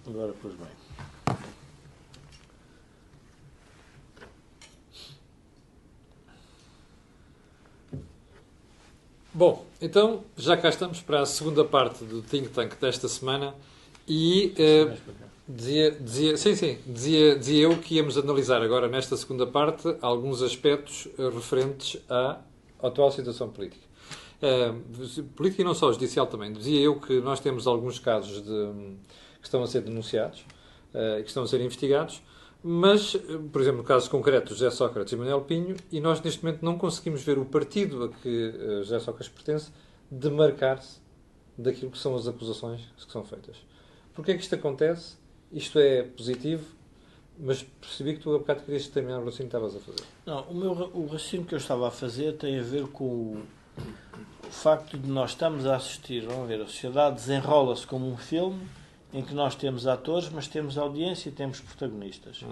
Agora, pois bem. Bom, então já cá estamos para a segunda parte do Think Tank desta semana e dizia eu que íamos analisar agora nesta segunda parte alguns aspectos referentes à atual situação política. Política e não só, judicial também. Dizia eu que nós temos alguns casos que estão a ser denunciados, que estão a ser investigados, mas, por exemplo, no caso concreto de José Sócrates e Manuel Pinho, e nós neste momento não conseguimos ver o partido a que José Sócrates pertence demarcar-se daquilo que são as acusações que são feitas. Porquê é que isto acontece? Isto é positivo, mas percebi que tu há bocado querias terminar o raciocínio que estavas a fazer. Não, o raciocínio que eu estava a fazer tem a ver com o facto de nós estamos a assistir, vamos ver, a sociedade desenrola-se como um filme em que nós temos atores, mas temos audiência e temos protagonistas.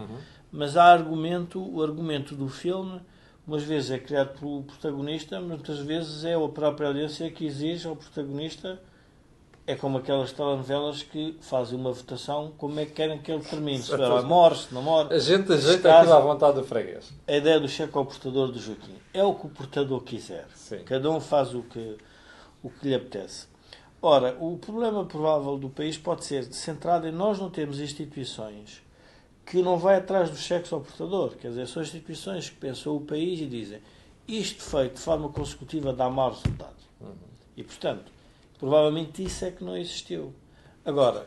Mas há o argumento do filme, umas vezes é criado pelo protagonista, muitas vezes é a própria audiência que exige ao protagonista. É como aquelas telenovelas que fazem uma votação, como é que querem que ele termine. Se morre, se não morre. A gente ajeita aquilo à vontade do freguês. A ideia do cheque ao portador do Joaquim. É o que o portador quiser. Sim. Cada um faz o que lhe apetece. Ora, o problema provável do país pode ser centrado em nós não termos instituições que não vai atrás dos cheques ao portador. Quer dizer, são instituições que pensam o país e dizem isto feito de forma consecutiva dá mau resultado. E, portanto, provavelmente isso é que não existiu. Agora,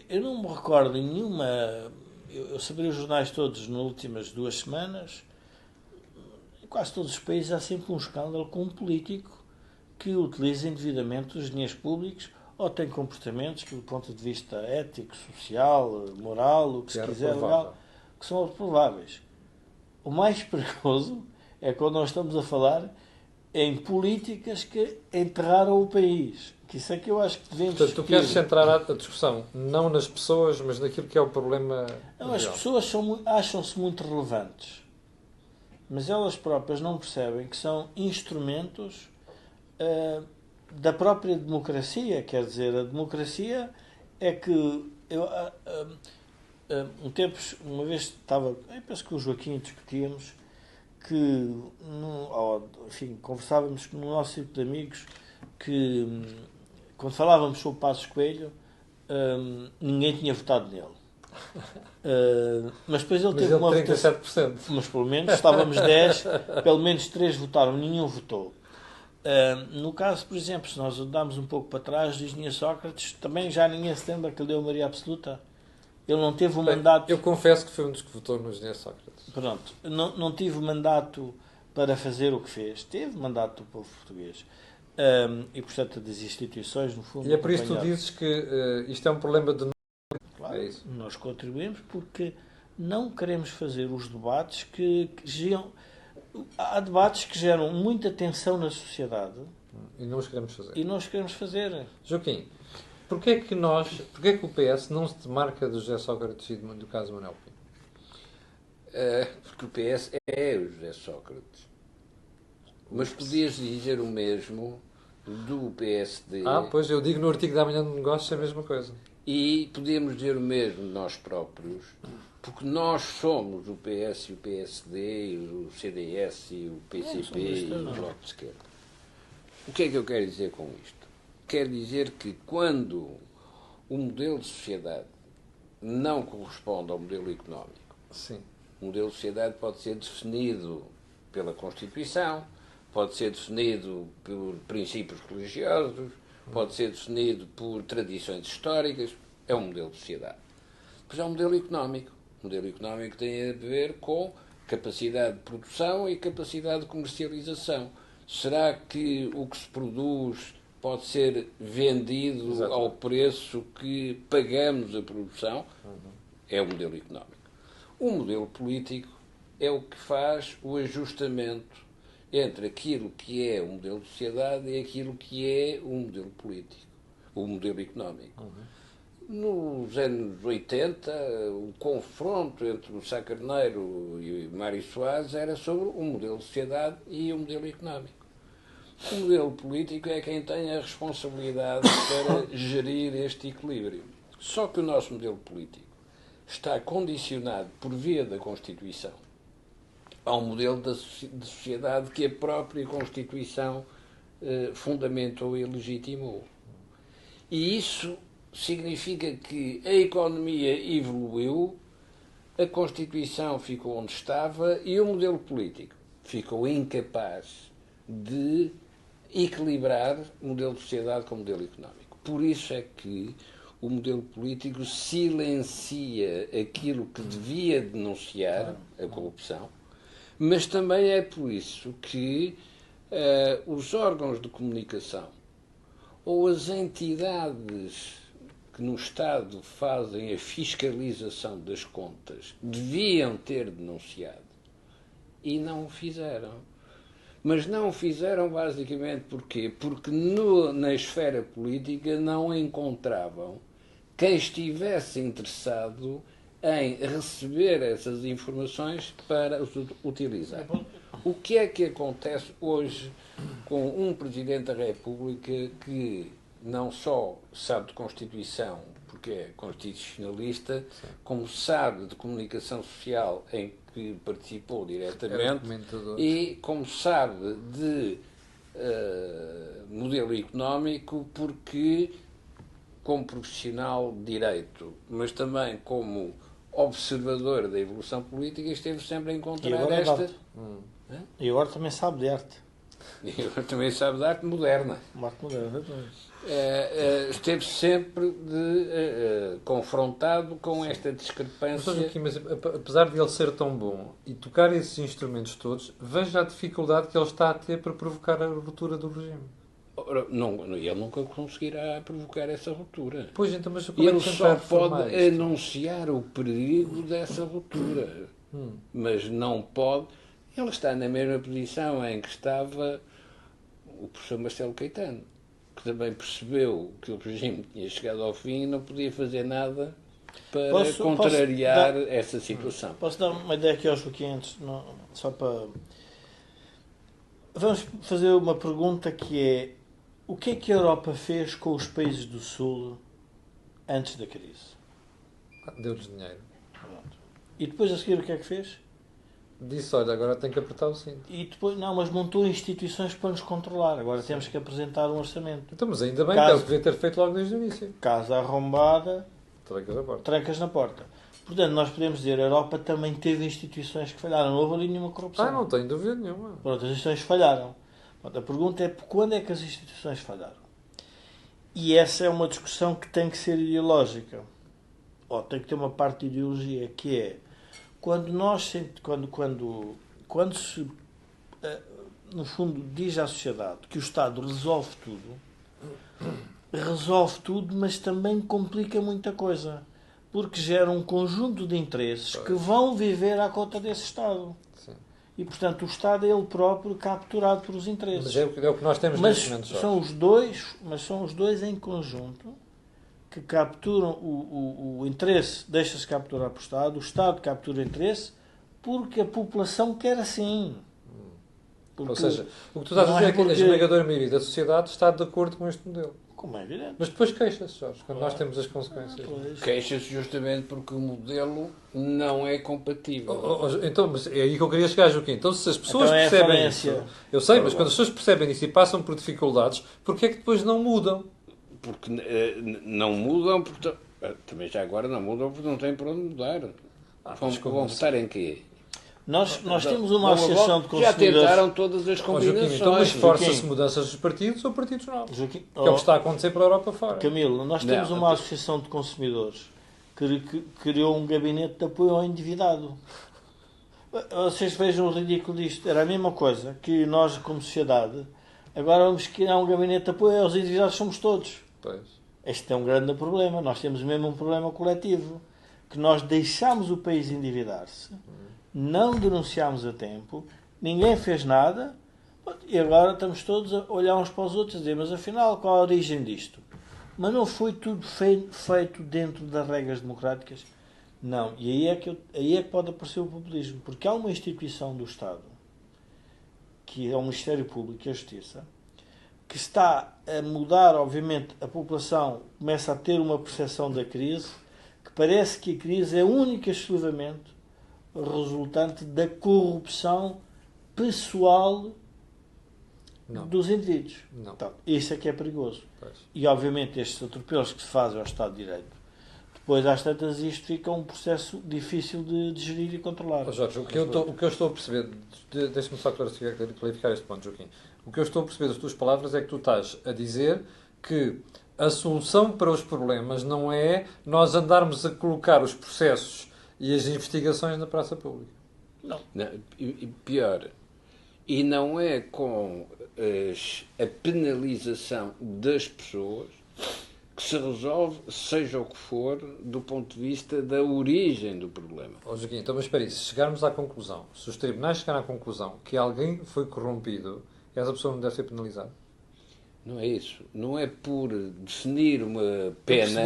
eu não me recordo em nenhuma... Eu sabia os jornais todos nas últimas 2 semanas. Em quase todos os países há sempre um escândalo com um político que utiliza indevidamente os dinheiros públicos ou tem comportamentos que, do ponto de vista ético, social, moral, o que se quiser, legal, que são reprováveis. O mais perigoso é quando nós estamos a falar em políticas que enterraram o país. Que isso é que eu acho que devemos... Portanto, tu queres centrar a discussão não nas pessoas, mas naquilo que é o problema... Não, as pessoas acham-se muito relevantes, mas elas próprias não percebem que são instrumentos da própria democracia. Quer dizer, a democracia é que... uma vez estava... Eu penso que o Joaquim discutíamos que, enfim, conversávamos no nosso círculo de amigos que, quando falávamos sobre Passos Coelho, ninguém tinha votado nele. Mas depois ele teve uma 37%. votação. Mas pelo menos estávamos 10, pelo menos 3 votaram, nenhum votou. No caso, por exemplo, se nós andarmos um pouco para trás, diz Sócrates, também já ninguém se lembra que ele deu a maioria absoluta. Ele não teve o mandato... Eu confesso que foi um dos que votou no José Sócrates. Pronto. Não tive mandato para fazer o que fez. Teve mandato do povo português. E, portanto, das instituições, no fundo... E é por isso que tu dizes que isto é um problema de... Claro, é isso. Nós contribuímos porque não queremos fazer os debates que geram... Há debates que geram muita tensão na sociedade. E não os queremos fazer. E nós queremos fazer. Joaquim, porquê é que o PS não se demarca do José Sócrates e do caso Manuel Pinho? Porque o PS é o José Sócrates. Mas podias dizer o mesmo do PSD. Pois eu digo no artigo da Manhã de Negócios a mesma coisa. E podíamos dizer o mesmo de nós próprios, porque nós somos o PS e o PSD, e o CDS e o PCP e o Bloco de Esquerda. O que é que eu quero dizer com isto? Quero dizer que quando o modelo de sociedade não corresponde ao modelo económico, sim, o modelo de sociedade pode ser definido pela Constituição, pode ser definido por princípios religiosos, pode ser definido por tradições históricas, é um modelo de sociedade. Depois é um modelo económico. O modelo económico tem a ver com capacidade de produção e capacidade de comercialização. Será que o que se produz pode ser vendido Exato. ao preço que pagamos a produção? É o modelo económico. O modelo político é o que faz o ajustamento entre aquilo que é o modelo de sociedade e aquilo que é o modelo político, o modelo económico. Nos anos 80, o confronto entre o Sá Carneiro e o Mário Soares era sobre o modelo de sociedade e o modelo económico. O modelo político é quem tem a responsabilidade para gerir este equilíbrio. Só que o nosso modelo político está condicionado por via da Constituição ao modelo de sociedade que a própria Constituição fundamentou e legitimou. E isso significa que a economia evoluiu, a Constituição ficou onde estava e o modelo político ficou incapaz de equilibrar o modelo de sociedade com o modelo económico. Por isso é que o modelo político silencia aquilo que devia denunciar, a corrupção, mas também é por isso que os órgãos de comunicação ou as entidades que no Estado fazem a fiscalização das contas deviam ter denunciado e não o fizeram. Mas não o fizeram basicamente porquê? Porque na esfera política não encontravam quem estivesse interessado em receber essas informações para as utilizar. O que é que acontece hoje com um Presidente da República que não só sabe de Constituição, porque é constitucionalista, como sabe de comunicação social em que participou diretamente e como sabe de modelo económico porque como profissional de direito, mas também como observador da evolução política, esteve sempre a encontrar esta... E agora também sabe de arte. E agora também sabe de arte moderna. Arte moderna, esteve sempre confrontado com esta discrepância. Mas apesar de ele ser tão bom e tocar esses instrumentos todos, veja a dificuldade que ele está a ter para provocar a ruptura do regime. Ele nunca conseguirá provocar essa ruptura. Pois, então, mas como ele só pode anunciar o perigo dessa ruptura. Mas não pode... Ele está na mesma posição em que estava o professor Marcelo Caetano, que também percebeu que o regime tinha chegado ao fim e não podia fazer nada para contrariar essa situação. Posso dar uma ideia aqui aos Joaquim, só para... Vamos fazer uma pergunta que é: o que é que a Europa fez com os países do Sul antes da crise? Deu-lhes dinheiro. Pronto. E depois a seguir o que é que fez? Disse, olha, agora tem que apertar o cinto. E depois, não, mas montou instituições para nos controlar. Agora temos que apresentar um orçamento. Então, mas ainda bem que é o que devia ter feito logo desde o início. Casa arrombada, trancas na porta. Portanto, nós podemos dizer que a Europa também teve instituições que falharam. Não houve ali nenhuma corrupção. Não tenho dúvida nenhuma. Pronto, as instituições falharam. Pronto, a pergunta é quando é que as instituições falharam? E essa é uma discussão que tem que ser ideológica. Tem que ter uma parte de ideologia, que é quando se no fundo diz à sociedade que o Estado resolve tudo, mas também complica muita coisa, porque gera um conjunto de interesses que vão viver à conta desse Estado. Sim. E, portanto, o Estado é ele próprio capturado por os interesses. Mas é o que nós temos neste momento. São os dois em conjunto que capturam o interesse, deixa-se capturar por o Estado captura o interesse porque a população quer assim. Ou seja, o que tu estás a dizer é que a esmagadora maioria da sociedade está de acordo com este modelo. Como é evidente. Mas depois queixa-se, Jorge, quando nós temos as consequências. Queixa-se justamente porque o modelo não é compatível. Então, mas é aí que eu queria chegar, Joaquim. Então, se as pessoas percebem isso... Eu sei, mas quando as pessoas percebem isso e passam por dificuldades, porquê é que depois não mudam? Porque não mudam, porque também já agora não mudam porque não têm para onde mudar. Vão votar em quê? Nós temos uma associação de consumidores... Já tentaram todas as combinações. Então, mas força-se mudanças dos partidos ou partidos novos? Que é o que está a acontecer pela Europa fora. Camilo, nós temos uma associação de consumidores que criou um gabinete de apoio ao endividado. Vocês vejam o ridículo disto. Era a mesma coisa que nós, como sociedade, agora vamos criar um gabinete de apoio aos endividados, somos todos. Pois. Este é um grande problema. Nós temos mesmo um problema coletivo, que nós deixámos o país endividar-se, não denunciámos a tempo, ninguém fez nada, e agora estamos todos a olhar uns para os outros e dizer, mas afinal, qual a origem disto? Mas não foi tudo feito dentro das regras democráticas? Não. E aí é que pode aparecer o populismo, porque há uma instituição do Estado, que é o Ministério Público e a Justiça, que está a mudar, obviamente, a população começa a ter uma percepção da crise, que parece que a crise é única e exclusivamente resultante da corrupção pessoal dos indivíduos. Não. Então, isso é que é perigoso. Pois. E, obviamente, estes atropelos que se fazem ao Estado de Direito, depois, às tantas, isto fica um processo difícil de gerir e controlar. Jorge, o que eu estou a perceber, deixa-me só clarificar este ponto, Joaquim. O que eu estou a perceber das tuas palavras é que tu estás a dizer que a solução para os problemas não é nós andarmos a colocar os processos e as investigações na praça pública. Não, e pior, e não é com a penalização das pessoas que se resolve, seja o que for, do ponto de vista da origem do problema. Joaquim, então, mas espera aí, se chegarmos à conclusão, se os tribunais chegarem à conclusão que alguém foi corrompido, essa pessoa não deve ser penalizada? Não é isso. Não é por definir uma pena...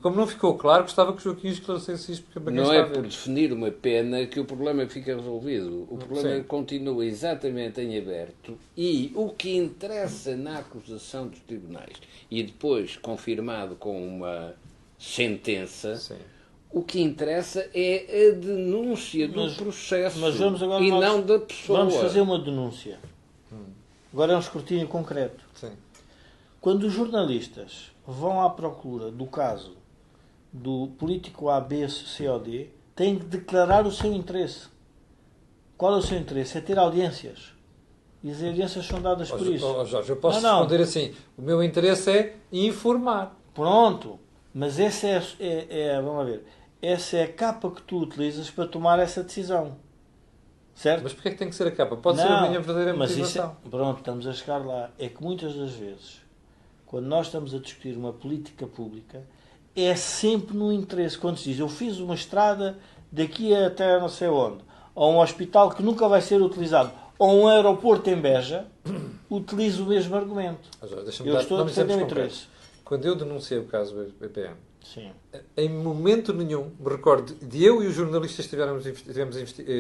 Como não ficou claro, gostava que o Joaquim esclarecesse isto. Porque não é por definir uma pena que o problema fica resolvido. O problema continua exatamente em aberto e o que interessa na acusação dos tribunais e depois confirmado com uma sentença... Sim. O que interessa é a denúncia do processo e não da pessoa. Vamos fazer uma denúncia. Agora é um escrutínio concreto. Sim. Quando os jornalistas vão à procura do caso do político A, B, C ou D, têm que declarar o seu interesse. Qual é o seu interesse? É ter audiências. E as audiências são dadas por isso. Jorge, eu posso responder assim. O meu interesse é informar. Pronto. Mas essa vamos ver, essa é a capa que tu utilizas para tomar essa decisão. Certo? Mas porquê é que tem que ser a capa? Pode ser a minha verdadeira motivação. Pronto, estamos a chegar lá. É que muitas das vezes, quando nós estamos a discutir uma política pública, é sempre no interesse. Quando se diz, eu fiz uma estrada daqui até não sei onde, ou um hospital que nunca vai ser utilizado, ou um aeroporto em Beja, utilizo o mesmo argumento. Eu estou a defender o interesse. Quando eu denunciei o caso BPM, sim, em momento nenhum, me recordo de eu e os jornalistas que estivemos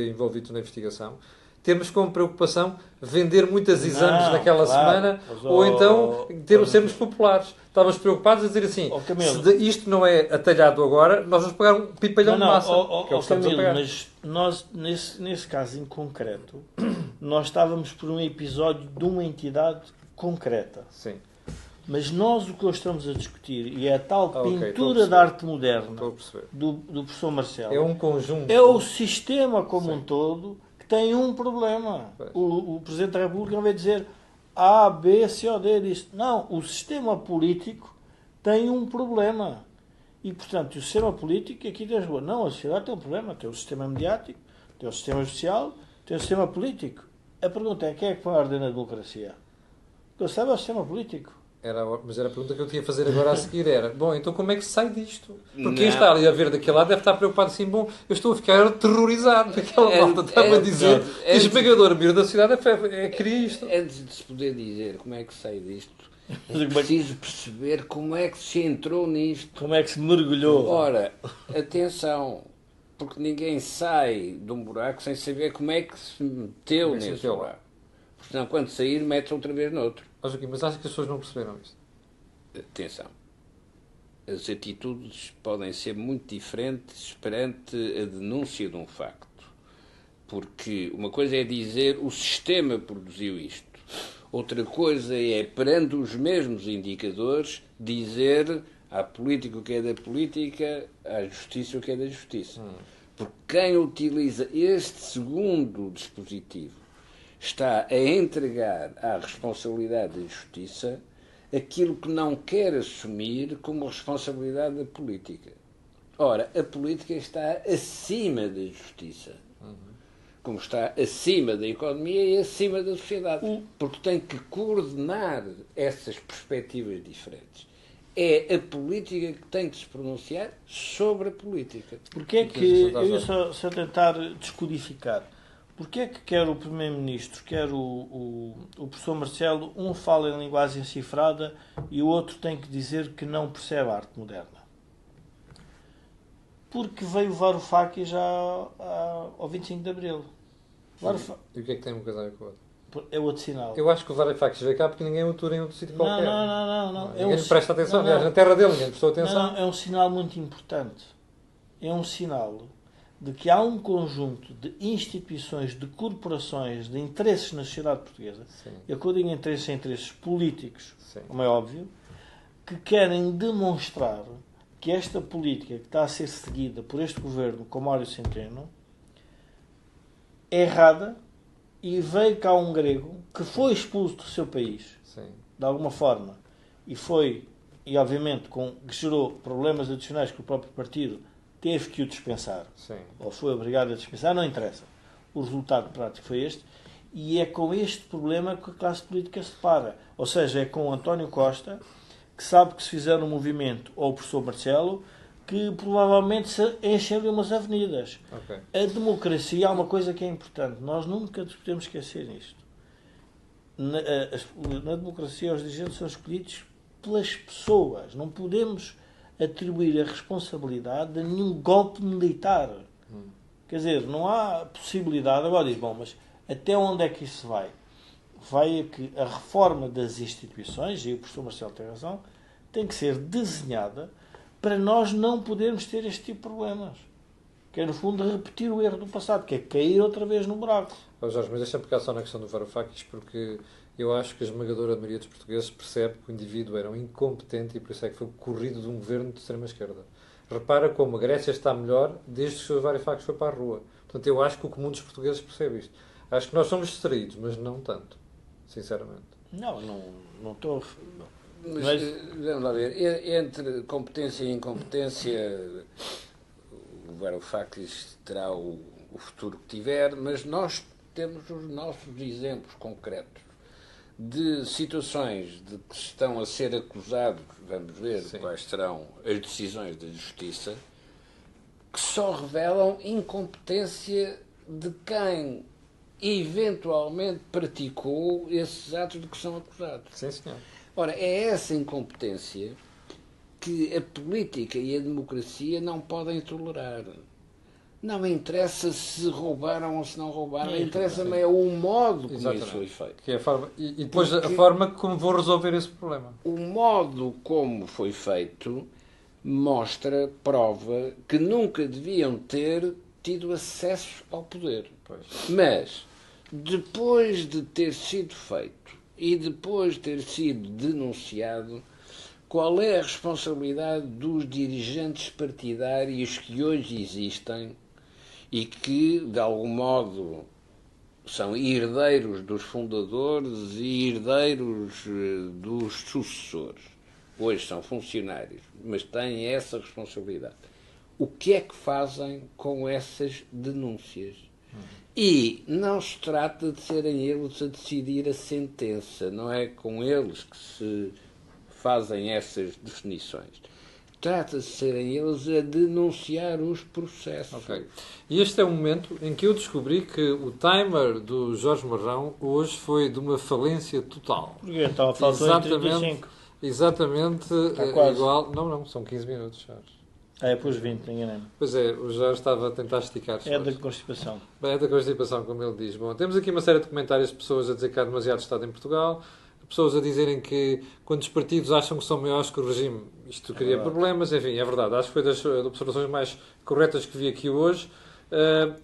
envolvidos na investigação, temos como preocupação vender muitos exames naquela semana, ou então sermos populares. Estávamos preocupados a dizer assim, se isto não é atalhado agora, nós vamos pagar um pipalhão de massa. Que é o que estamos a pagar. Mas nós, nesse caso em concreto, nós estávamos por um episódio de uma entidade concreta. Sim. Mas nós o que hoje estamos a discutir, e é a tal pintura da arte moderna do professor Marcelo, é um conjunto. É o sistema como um todo que tem um problema. O Presidente da República não vai dizer A, B, C ou D disso. Não, o sistema político tem um problema. E, portanto, o sistema político aqui em Lisboa. Não, a sociedade tem um problema. Tem o sistema mediático, tem o sistema judicial, tem o sistema político. A pergunta é, quem é que põe a ordem na democracia? O que eu saiba é o sistema político. Mas era a pergunta que eu tinha a fazer agora a seguir. Era, bom, então como é que se sai disto? Porque quem está ali a ver daquele lado deve estar preocupado assim, bom, eu estou a ficar aterrorizado. Aquela malta estava a dizer que a esmagadora maioria da sociedade queria isto. Antes de se poder dizer como é que se sai disto, é preciso perceber como é que se entrou nisto. Como é que se mergulhou. Ora, atenção, porque ninguém sai de um buraco sem saber como é que se meteu nesse buraco. Porque senão, quando sair, mete-se outra vez noutro. Mas acho que as pessoas não perceberam isto. Atenção. As atitudes podem ser muito diferentes perante a denúncia de um facto. Porque uma coisa é dizer o sistema produziu isto. Outra coisa é, perante os mesmos indicadores, dizer à política o que é da política, à justiça o que é da justiça. Porque quem utiliza este segundo dispositivo está a entregar à responsabilidade da justiça aquilo que não quer assumir como responsabilidade da política. Ora, a política está acima da justiça, como está acima da economia e acima da sociedade, porque tem que coordenar essas perspectivas diferentes. É a política que tem que se pronunciar sobre a política. Porque é que, eu ia só tentar descodificar, porque é que quer o Primeiro-Ministro, quer o professor Marcelo, um fala em linguagem cifrada e o outro tem que dizer que não percebe a arte moderna? Porque veio Varoufakis já ao 25 de Abril. E o que é que tem uma coisa a ver com a outra? É outro sinal. Eu acho que o Varoufakis veio cá porque ninguém o atura em outro sítio qualquer. Não. Ninguém lhe presta atenção. Aliás, na terra dele ninguém prestou atenção. Não, é um sinal muito importante. É um sinal de que há um conjunto de instituições, de corporações, de interesses na sociedade portuguesa, Sim. e eu digo interesses políticos, Sim. como é óbvio, que querem demonstrar que esta política que está a ser seguida por este governo com Mário Centeno é errada, e veio cá um grego que foi expulso do seu país, Sim. de alguma forma, e obviamente que gerou problemas adicionais que o próprio partido teve que o dispensar, Sim. ou foi obrigado a dispensar, não interessa. O resultado prático foi este, e é com este problema que a classe política se para. Ou seja, é com António Costa, que sabe que se fizer um movimento, ou o professor Marcelo, que provavelmente se enchem ali umas avenidas. Okay. A democracia, há uma coisa que é importante, nós nunca podemos esquecer isto. Na democracia, os dirigentes são escolhidos pelas pessoas. Não podemos atribuir a responsabilidade a nenhum golpe militar. Quer dizer, não há possibilidade. Agora diz, bom, mas até onde é que isso vai? Vai a que a reforma das instituições, e o professor Marcelo tem razão, tem que ser desenhada para nós não podermos ter este tipo de problemas. Que é, no fundo, repetir o erro do passado, que é cair outra vez no buraco. Jorge, mas deixa-me pegar só na questão do Varoufakis, porque eu acho que a esmagadora maioria dos portugueses percebe que o indivíduo era um incompetente e por isso é que foi corrido de um governo de extrema-esquerda. Repara como a Grécia está melhor desde que o Varoufakis foi para a rua. Portanto, eu acho que o comum dos portugueses percebe isto. Acho que nós somos distraídos, mas não tanto, sinceramente. Não estou... Mas vamos lá ver, entre competência e incompetência, o Varoufakis terá o futuro que tiver, mas nós temos os nossos exemplos concretos de situações de que estão a ser acusados, vamos ver Sim. quais serão as decisões da Justiça, que só revelam incompetência de quem eventualmente praticou esses atos de que são acusados. Sim, senhor. Ora, é essa incompetência que a política e a democracia não podem tolerar. Não interessa se roubaram ou se não roubaram, interessa-me é o modo como isso foi feito. Que é a forma, e depois a forma como vou resolver esse problema. O modo como foi feito mostra, prova, que nunca deviam ter tido acesso ao poder. Pois. Mas, depois de ter sido feito e depois de ter sido denunciado, qual é a responsabilidade dos dirigentes partidários que hoje existem e que, de algum modo, são herdeiros dos fundadores e herdeiros dos sucessores? Hoje são funcionários, mas têm essa responsabilidade. O que é que fazem com essas denúncias? E não se trata de serem eles a decidir a sentença, não é com eles que se fazem essas definições. Trata-se de serem eles a denunciar os processos. Okay. E este é o momento em que eu descobri que o timer do Jorge Marrão hoje foi de uma falência total. Porque estava faltando 35. Exatamente igual. Não, são 15 minutos, Jorge. É, depois 20, enganei-me. Pois é, o Jorge estava a tentar esticar. É da constipação. É da constipação, como ele diz. Bom, temos aqui uma série de comentários de pessoas a dizer que há demasiado Estado em Portugal, pessoas a dizerem que quando os partidos acham que são maiores que o regime, isto cria problemas. Enfim, é verdade. Acho que foi das observações mais corretas que vi aqui hoje.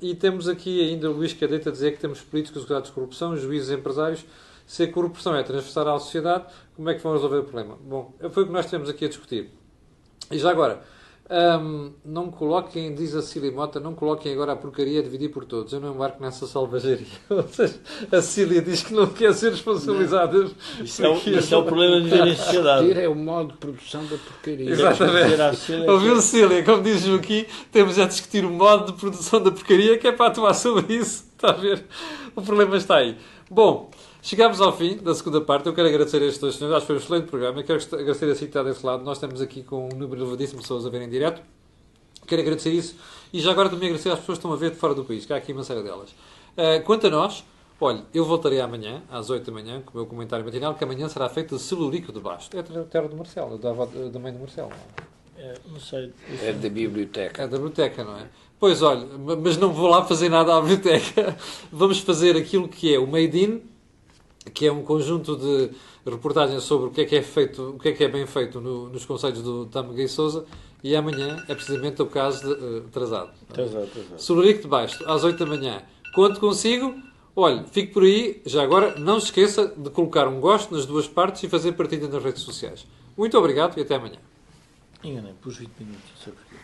E temos aqui ainda o Luís Cadete a dizer que temos políticos acusados de corrupção, juízes e empresários. Se a corrupção é transversal à sociedade, como é que vão resolver o problema? Bom, foi o que nós temos aqui a discutir. E já agora, não coloquem, diz a Cília Mota, não coloquem agora a porcaria a dividir por todos. Eu não embarco nessa salvajaria. Ou seja, a Cília diz que não quer ser responsabilizada. Isso é o problema de viver em sociedade. É o modo de produção da porcaria. Exatamente. Ouviu, Cília? Como diz o aqui, temos a discutir o modo de produção da porcaria, que é para atuar sobre isso. Está a ver? O problema está aí. Bom, chegámos ao fim da segunda parte. Eu quero agradecer a estes dois senhores. Acho que foi um excelente programa. Eu quero agradecer a CIC desse lado. Nós estamos aqui com um número elevadíssimo de pessoas a verem em direto. Quero agradecer isso. E já agora também agradecer às pessoas que estão a ver de fora do país, que há aqui uma série delas. Quanto a nós, olha, eu voltarei amanhã, às 8 da manhã, com o meu comentário matinal, que amanhã será feito de Celurico de Basto. É a terra do Marcelo, da mãe do Marcelo. Não é? Não sei. É da biblioteca. É da biblioteca, não é? Pois, olha, mas não vou lá fazer nada à biblioteca. Vamos fazer aquilo que é o Made in que é um conjunto de reportagens sobre o que é feito, o que é bem feito nos conselhos do Tâmega e Sousa, e amanhã é precisamente o caso atrasado. Atrasado. Solurico de Basto, às 8 da manhã. Conto consigo. Olhe, fique por aí. Já agora, não se esqueça de colocar um gosto nas duas partes e fazer partilha nas redes sociais. Muito obrigado e até amanhã. Enganei, pus 20 minutos, não sei porquê.